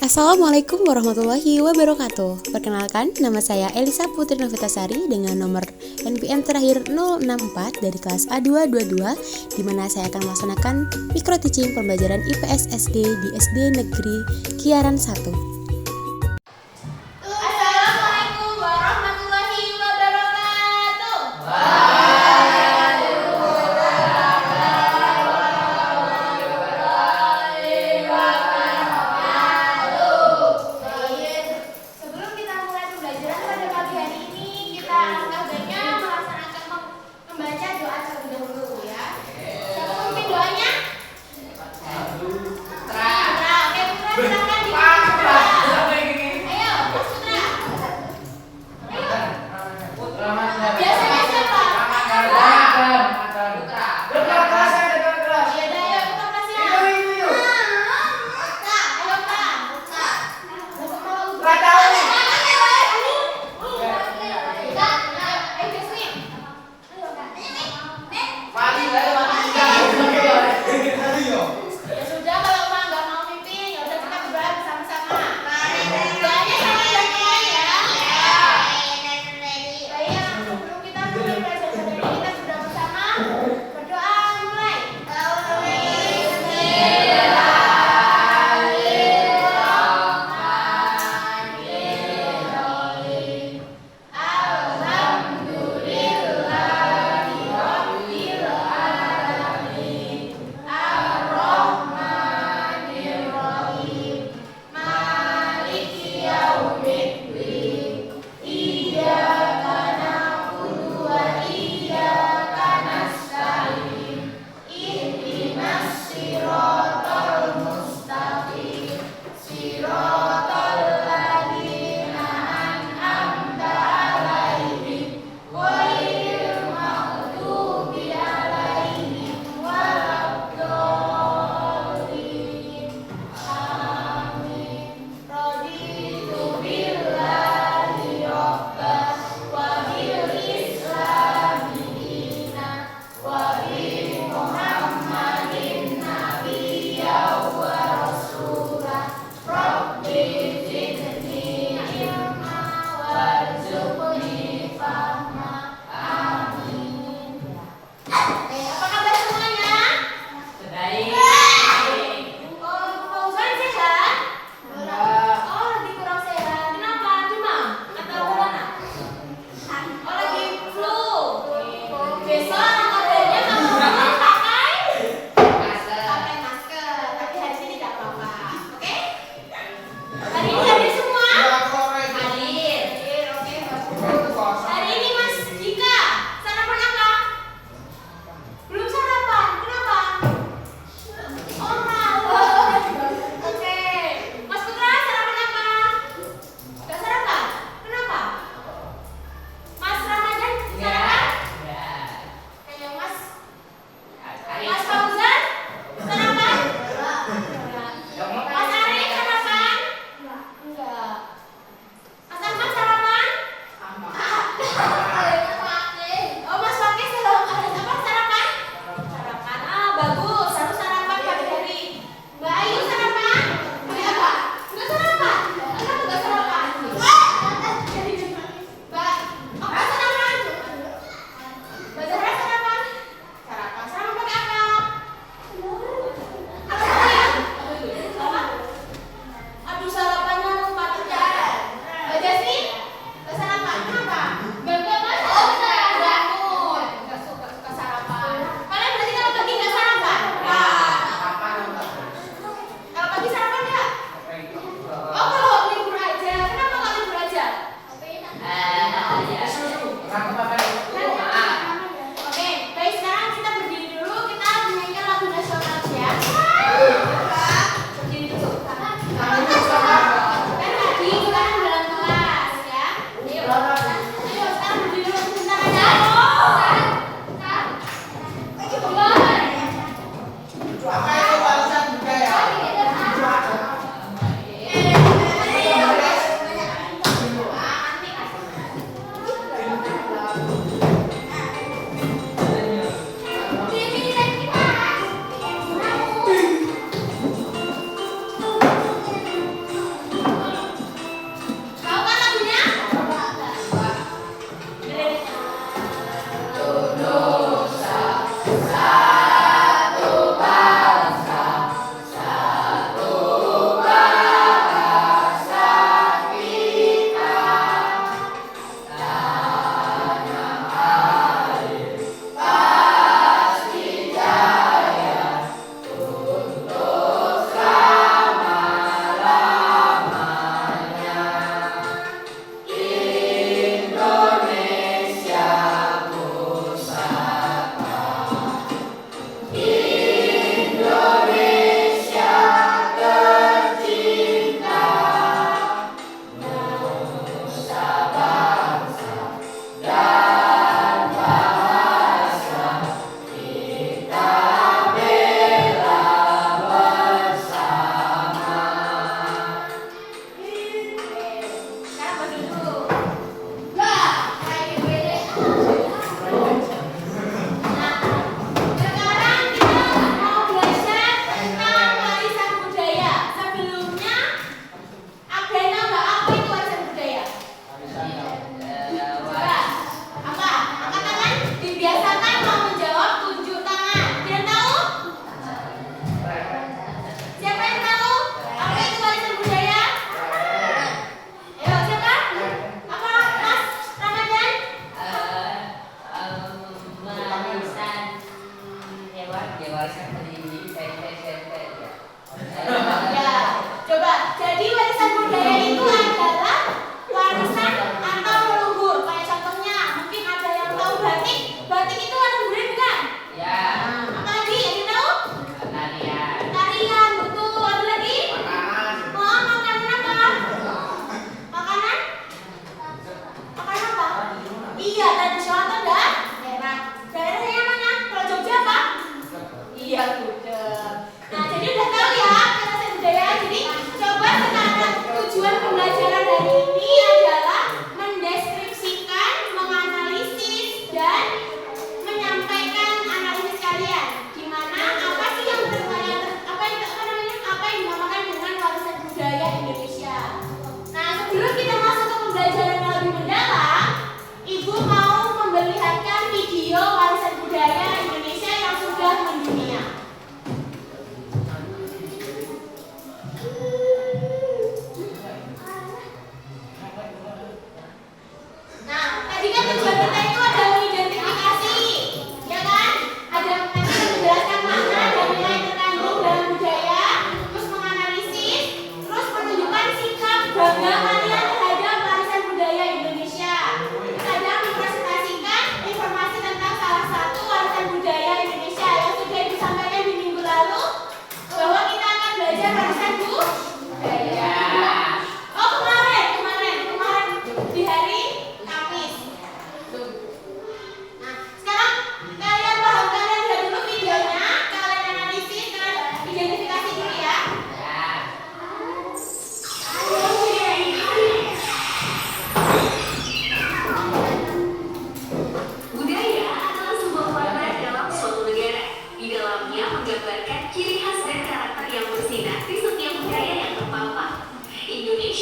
Assalamualaikum warahmatullahi wabarakatuh. Perkenalkan, nama saya Elisa Putri Novitasari dengan nomor NPM terakhir 064 dari kelas A222, di mana saya akan melaksanakan micro teaching pembelajaran IPS SD di SD Negeri Kiaran 1. Assalamualaikum warahmatullahi wabarakatuh. Baik. Sebelum kita mulai pembelajaran pada pagi hari ini, kita alangkah baiknya melaksanakan membaca doa terlebih dahulu ya. Siapa memimpin doanya? Putra. Oke, Putra silakan dipimpin doa.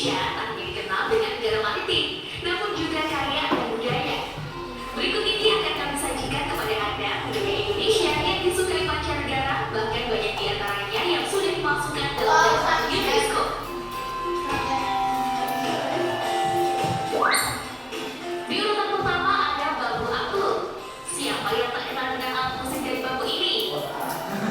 Indonesia tak hanya dikenal dengan negara maritim, namun juga kaya akan budaya. Berikut ini akan kami sajikan kepada Anda budaya Indonesia yang disukai mancanegara, bahkan banyak di antaranya yang sudah dimasukkan dalam daftar UNESCO. Di urutan pertama ada bambu angklung. Siapa yang tak kenal dengan alat musik dari bambu ini?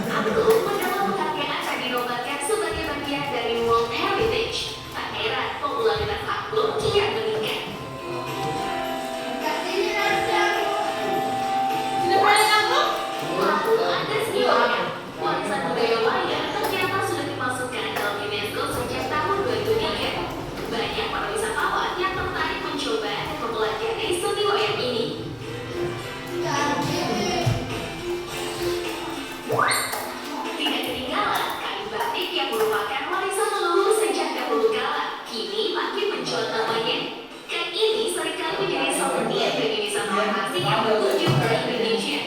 Angklung mendapat penghargaan dan dinobatkan sebagai bagian dari World Heritage. Tak heran popularitas angklung kian meningkat. Ada seniornya. Warisan budaya wayang ternyata sudah dimasukkan dalam UNESCO sejak tahun 2003. Banyak para wisatawan yang tertarik mencoba dan mempelajari seni wayang ini. Tidak ketinggalan kain batik yang merupakan warisan leluhur sejak dahulu kala. Kini makin mencuat namanya. Kain ini seringkali menjadi souvenir bagi wisatawan asing yang berkunjung ke Indonesia.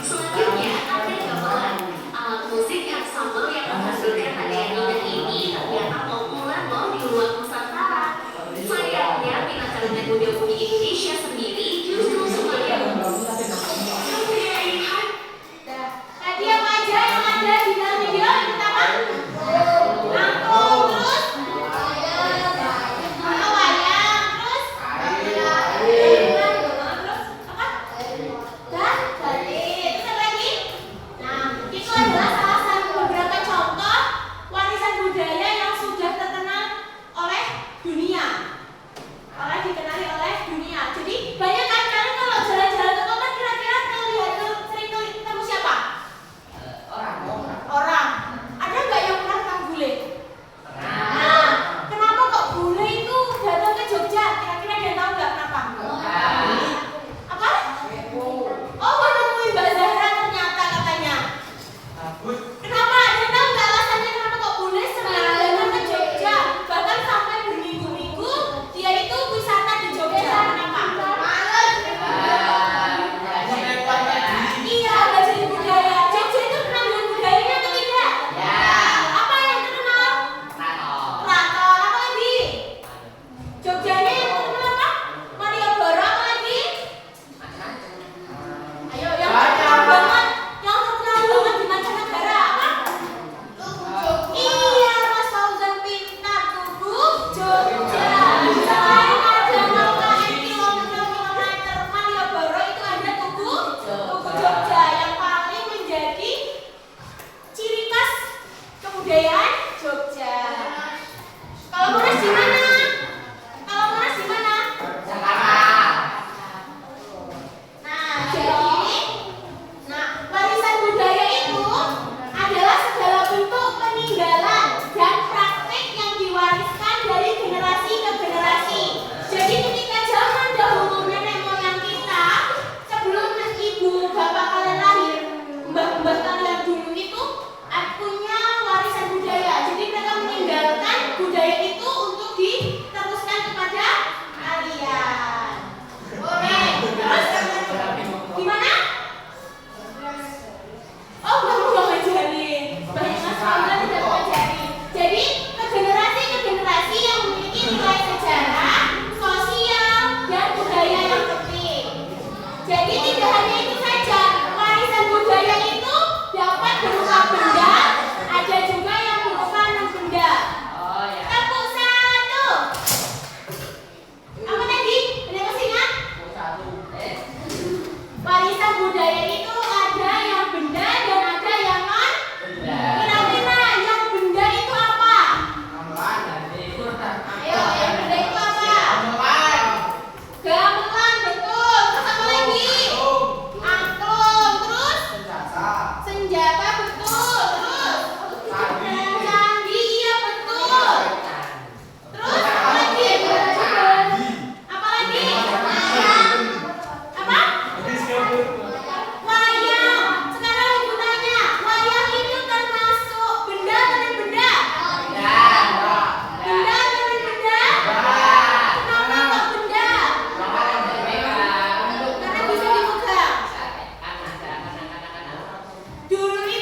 Selanjutnya ada gamelan. Alat musik ensemble yang menghasilkan nada yang indah ini ternyata populer loh di luar Nusantara. Sayangnya minat kalangan muda mudi Indonesia sendiri justru semakin Tadi apa aja yang ada di dalam video yang pertama? Angklung, terus wayang, terus apa? Dan batik. Terus apa lagi? Nah, itu adalah salah satu beberapa contoh warisan budaya yang sudah terkenal oleh dunia, dikenali oleh dunia. Jadi banyak kan kalian kalau jalan-jalan ke kota kira-kira sering ketemu siapa? Orang. Ada nggak yang pernah ketemu bule? Nah, kenapa kok bule itu datang ke Jogja? Kira-kira ada yang tahu nggak kenapa? Apa? Oh, mau nemuin Mbak Zahra ternyata katanya. Kenapa? Ada yang tahu nggak alasannya kenapa kok bule sering datang ke Jogja? Bahkan sampai berminggu-minggu dia itu wisata di Jogja. Kenapa? Iya, belajar budaya. Jogja itu kenal dengan budayanya atau tidak? Apa yang terkenal? Keraton. Apa lagi? Jogjanya yang terkenal apa? Malioboro. Apa lagi? Ayo, yang terkenal banget, yang terkenal banget di mancanegara apa? Iya, Mas Fauzan pintar. Tugu Jogja. Selain ada naukaan kilometer Malioboro, itu ada Tugu Jogja yang paling menjadi ciri khas kebudayaan Jogja. Kalau Monas di mana? Nah, warisan budaya itu adalah segala bentuk peninggalan dan praktik yang diwariskan dari generasi ke generasi. Jadi ketika zaman dahulu nenek moyang kita, sebelum ibu bapak kalian lahir, mbah-mbah kalian dulu itu punya warisan budaya. Jadi mereka meninggalkan budaya itu untuk diteruskan kepada kalian. Oke, terus gimana? Oh, kamu nggak ngajarin. Banyak mas Fauzan tidak ngajarin. Jadi ke generasi yang memiliki nilai sejarah, sosial, dan budaya yang penting. Jadi tidak hanya itu saja, warisan budaya itu dapat berupa benda, ada juga yang berupa non-benda. Tepuk satu. Apa tadi? Ada yang masih ingat? Warisan budaya itu ada yang benda dan ada yang non. Kira-kira yang benda itu apa? Ayo, yang benda itu apa? Gamelan, betul. Terus apa lagi? Angklung, terus senjata, betul. Terus candi, iya betul. Terus apa lagi? Apa lagi? Apa? Wayang. Sekarang ibu tanya, wayang itu termasuk benda atau non benda? Benda atau non benda? Kenapa kok benda? Karena bisa dipegang. Dulu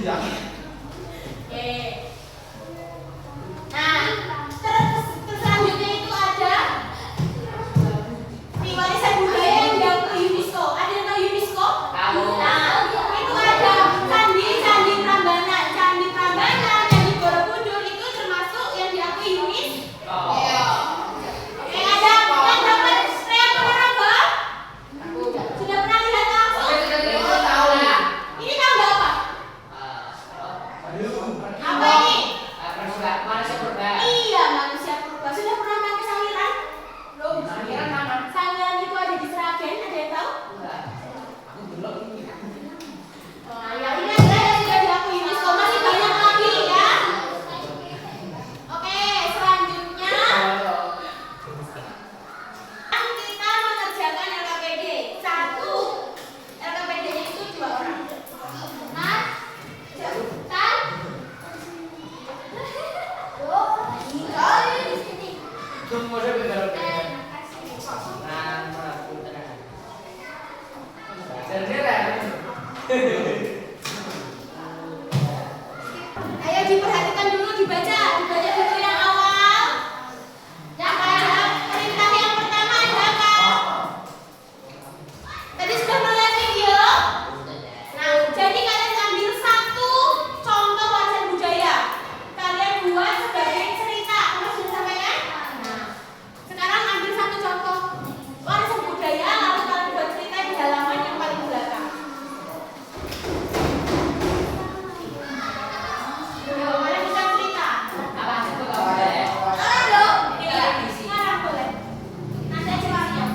Nah, selanjutnya itu ada di warisan budaya yang diakui UNESCO. Ada yang tahu UNESCO? Tahu. Nah, itu ada Candi Prambanan, Candi Borobudur itu termasuk yang diakui UNESCO. Oke, ada yang dapat Rea Ponorogo? Sudah pernah lihat langsung? Ini tangga apa? Apa ini? Iya, manusia purba. Sudah pernah pakai sangiran? Belum. Sangiran itu ada di Seragen, ada yang tahu? Oh, ya ini adalah yang sudah diakui UNESCO. Masih banyak lagi ya. Oke, selanjutnya kita mengerjakan LKPD. Satu, LKPD-nya itu 2 orang. Nah, cepetan. Di sini. Ayo diperhatikan dulu, dibaca dulu yang awal. Yang ada perintah yang pertama ada apa? Tadi sudah melihat video. Nah, jadi kalian ambil satu contoh warisan budaya. Kalian buat sebagai cerita. Mas sudah sampaikan? Nah, sekarang ambil satu contoh warisan budaya, lalu kalian buat cerita di halaman yang paling belakang. Mana bisa cerita? Halo, iya. Mana boleh? Nanti aja warnanya.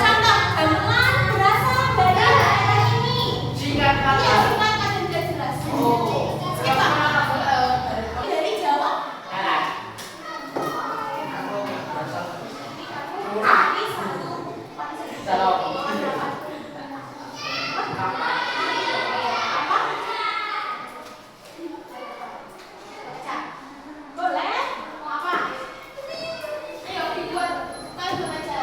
Contoh, gamelan berasal dari daerah ini. Iya, singkat dan tidak jelas. Skip, Pak. Dari Jawa. Ini satu. Boleh? Mau apa? Ayo dibuat. Kalian buat aja.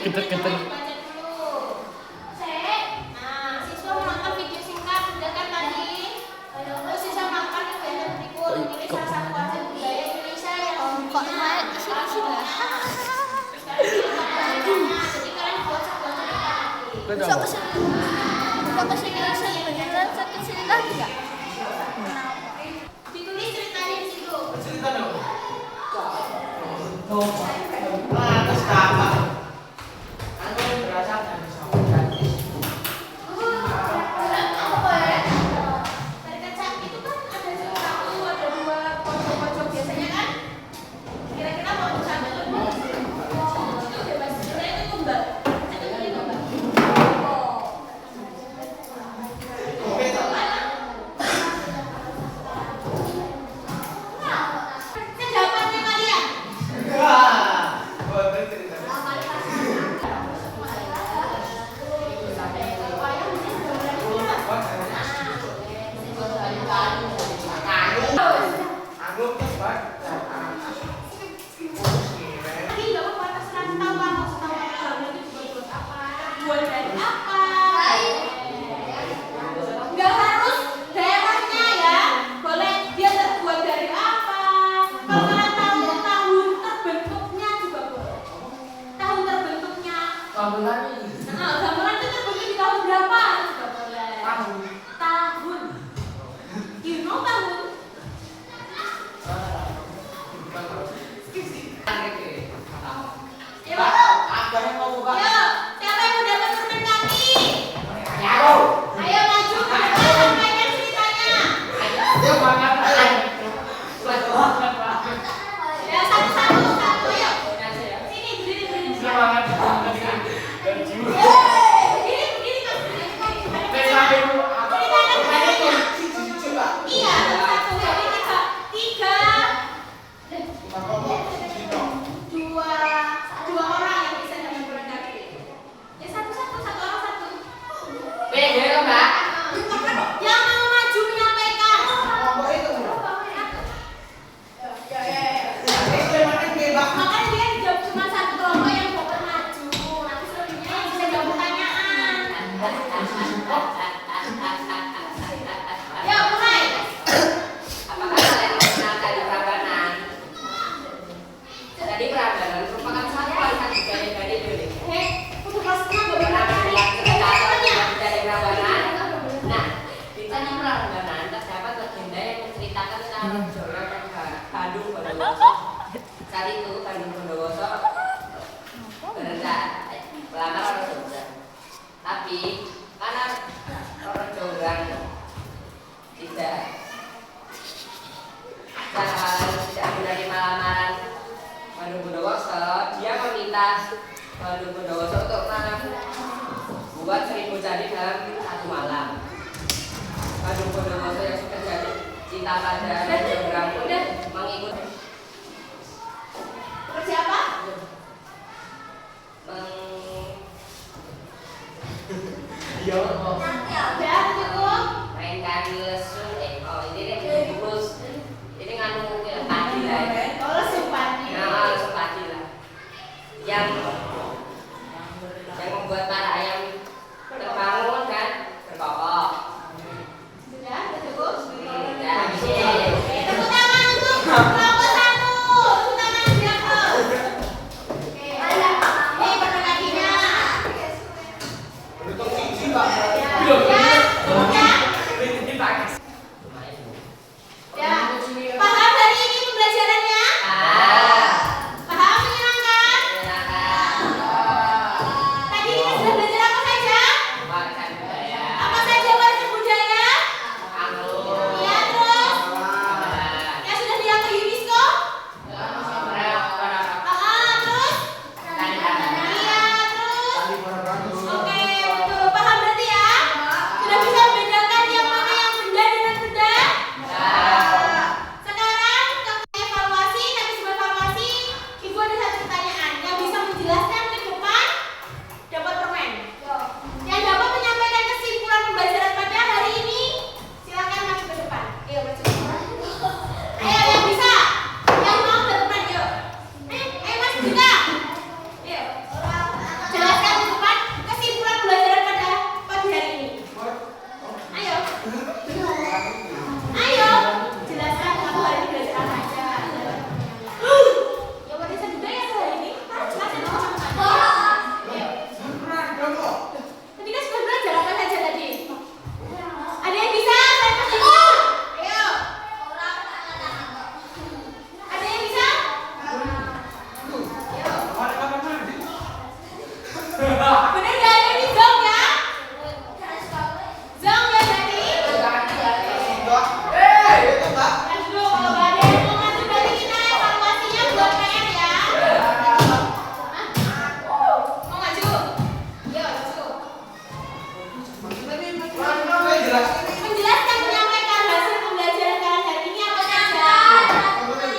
Kita baca dulu. Nah, siswa menonton video singkat sudah kan tadi. Terus siswa makan kegiatan berikut. Pilih salah satu warisan budaya Indonesia yang kok naik ke sini. Jadi kalian buat sebuah cerita nanti. Besok kesini beneran satu cerita enggak? Ditulis ceritanya di situ. Dari kecap itu kan ada satu, ada 2 pojok-pojok biasanya kan. Kira-kira mau satu atau 2? Itu bebas. Sebenarnya itu tumbal. Itu tumbal. perjalanan terdapat legenda yang menceritakan tentang orang Jawa dan Bandung Bondowoso. Saat itu Bandung Bondowoso berencana melamar orang Jawa. Tapi karena orang Jawa tidak menerima lamaran Bandung Bondowoso, dia meminta Bandung Bondowoso untuk membuat 1000 candi dalam satu malam. Bandung Bondowoso yang sudah jadi cinta pada Jonggrang mengikuti. Seperti apa? Udah cukup. Mainkan lesung, ini lurus, ini nganu padi lah. Oh, lesung padi. Nah, lesung padi lah. Yang membuat para ayam terbangun dan berkokok. Sudah cukup. Sudah. Tepuk tangan untuk kelompok 1. Tepuk tangan siapa? Oke. Ini pakai kakinya. Ya. Paham hari ini pembelajarannya? Paham, menyenangkan? Tadi kita sudah belajar apa saja? Apa saja warisan budaya? Iya, terus? Yang sudah diakui UNESCO? Terus? Iya, terus? Oke, betul. Paham berarti ya? Sudah bisa membedakan yang mana yang benda dengan benda? Sekarang kita evaluasi, tapi sebelum evaluasi, Ibu ada satu pertanyaan yang bisa menjelaskan ke depan dapat permen. Yang dapat menyampaikan kesimpulan pembelajaran pada hari ini, silakan maju ke depan. Ayo maju. Ayo yang bisa, yang mau ke depan, yuk. Ayo maju juga. Yuk. Jelaskan ke depan kesimpulan pembelajaran pada pagi hari ini. Ayo. Ayo, jelaskan kamu hari ini belajar apa aja. Ya warisan budaya hari ini. Jelasin dong sama-sama. Ayo. Tadi kan sudah belajar apa saja tadi? Ada yang bisa? Saya kasih. Ayo. Ada yang bisa? Ayo. Bener gak ada yang zong ya? Zong ya tadi? Yang dulu kalau gak ada yang mau maju berarti kita evaluasinya buat PR ya. Hah? Mau maju? Yuk, maju. Menjelaskan menyampaikan hasil pembelajaran kalian hari ini apa saja.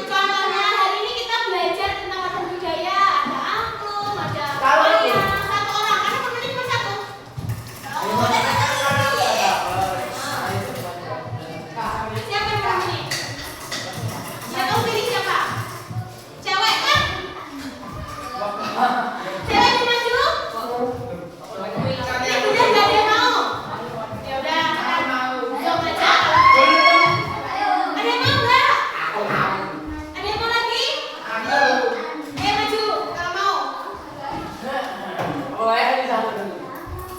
Contohnya hari ini kita belajar tentang warisan budaya. Ada angklung, ada wayang. Satu orang, karena permennya cuma satu. Siapa yang mau pilih? Ya kamu pilih siapa? Cewek kan? Cewek mau maju? Ini udah gak ada yang mau. Ya udah, zong aja. Ada yang mau nggak? Ada yang mau lagi? Ayo maju kalau mau.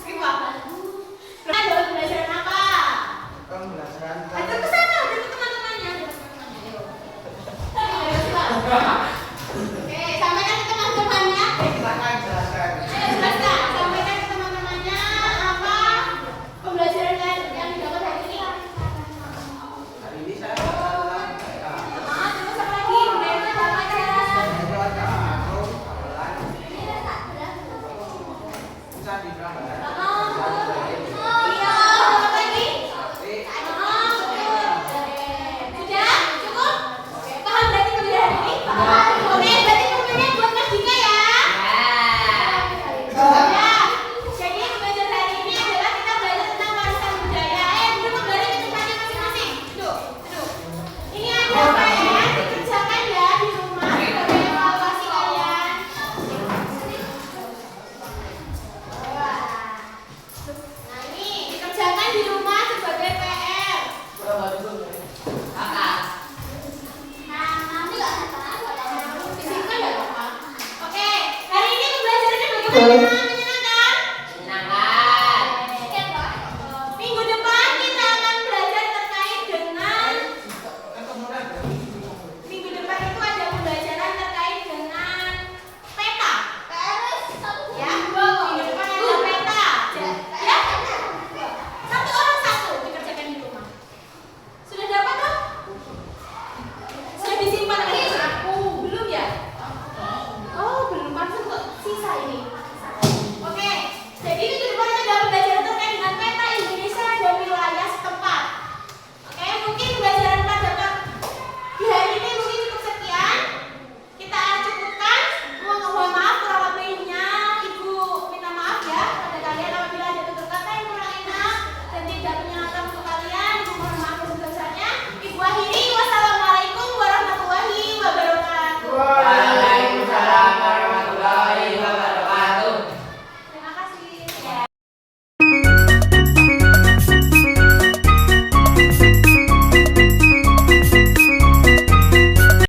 Skip apa? Kita dapat pembelajaran apa? Ada ke sana, ada ke teman-temannya. Ayo, silakan. Oke, sampaikan ke teman-temannya. Ayo jelaskan, sampaikan ke teman-temannya apa pembelajaran yang didapat hari ini. Terus apa lagi? Budaya itu apa aja? Iya, apa lagi? Sudah? Cukup? Paham berarti pembelajaran ini? Oke, berarti permennya buat Mas Dika ya. Ya, jadi pembelajaran hari ini adalah kita belajar tentang warisan budaya. Duduk kembali ke tempatnya masing-masing. Duduk. Ini ada PR, dikerjakan ya di rumah sebagai evaluasi kalian. Nah, ini dikerjakan di rumah sebagai PR. Disimpan nggak apa-apa. Oke, hari ini pembelajarannya bagaimana?